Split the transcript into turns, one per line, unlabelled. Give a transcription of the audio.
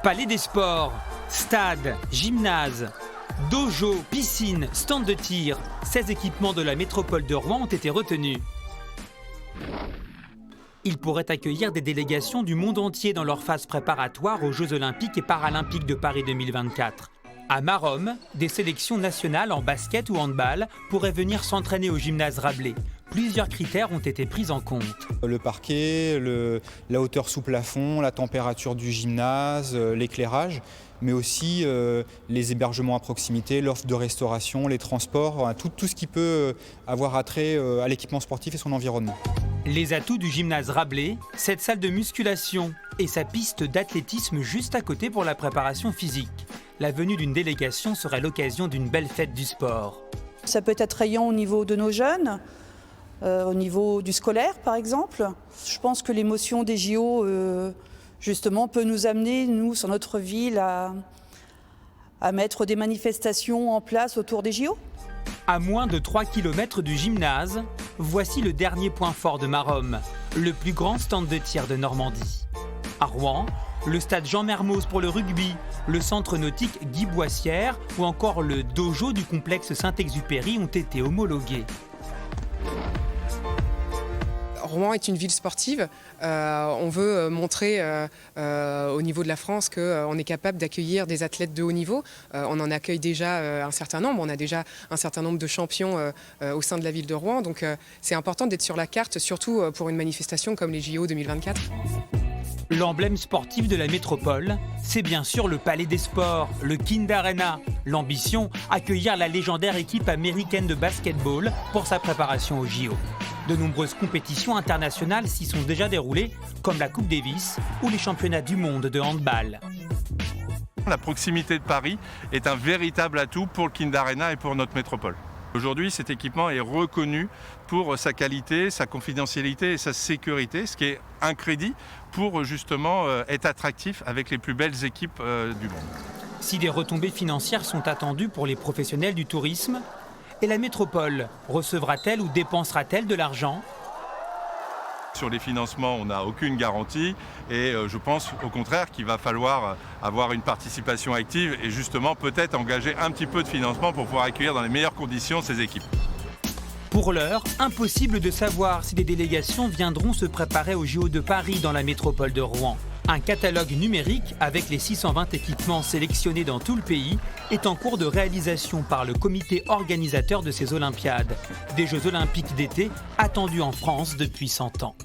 Palais des sports, stade, gymnase, dojo, piscine, stand de tir, 16 équipements de la métropole de Rouen ont été retenus. Ils pourraient accueillir des délégations du monde entier dans leur phase préparatoire aux Jeux olympiques et paralympiques de Paris 2024. À Maromme, des sélections nationales en basket ou handball pourraient venir s'entraîner au gymnase Rabelais. Plusieurs critères ont été pris en compte.
Le parquet, la hauteur sous plafond, la température du gymnase, l'éclairage, mais aussi les hébergements à proximité, l'offre de restauration, les transports, tout ce qui peut avoir attrait à l'équipement sportif et son environnement.
Les atouts du gymnase Rabelais, cette salle de musculation et sa piste d'athlétisme juste à côté pour la préparation physique. La venue d'une délégation serait l'occasion d'une belle fête du sport.
Ça peut être attrayant au niveau de nos jeunes, au niveau du scolaire par exemple. Je pense que l'émotion des JO justement peut nous amener, nous, sur notre ville, à mettre des manifestations en place autour des JO.
À moins de 3 km du gymnase, voici le dernier point fort de Maromme, le plus grand stand de tir de Normandie. À Rouen, le stade Jean Mermoz pour le rugby, le centre nautique Guy Boissière ou encore le dojo du complexe Saint-Exupéry ont été homologués.
Rouen est une ville sportive. On veut montrer au niveau de la France qu'on est capable d'accueillir des athlètes de haut niveau. On en accueille déjà un certain nombre. On a déjà un certain nombre de champions au sein de la ville de Rouen. Donc c'est important d'être sur la carte, surtout pour une manifestation comme les JO 2024.
L'emblème sportif de la métropole, c'est bien sûr le Palais des Sports, le Kind Arena. L'ambition, accueillir la légendaire équipe américaine de basketball pour sa préparation aux JO. De nombreuses compétitions internationales s'y sont déjà déroulées, comme la Coupe Davis ou les championnats du monde de handball.
La proximité de Paris est un véritable atout pour le Kind Arena et pour notre métropole. Aujourd'hui, cet équipement est reconnu pour sa qualité, sa confidentialité et sa sécurité, ce qui est un crédit pour justement être attractif avec les plus belles équipes du monde.
Si des retombées financières sont attendues pour les professionnels du tourisme, et la métropole recevra-t-elle ou dépensera-t-elle de l'argent ?
Sur les financements, on n'a aucune garantie et je pense au contraire qu'il va falloir avoir une participation active et justement peut-être engager un petit peu de financement pour pouvoir accueillir dans les meilleures conditions ces équipes.
Pour l'heure, impossible de savoir si des délégations viendront se préparer aux JO de Paris dans la métropole de Rouen. Un catalogue numérique avec les 620 équipements sélectionnés dans tout le pays est en cours de réalisation par le comité organisateur de ces Olympiades. Des Jeux olympiques d'été attendus en France depuis 100 ans.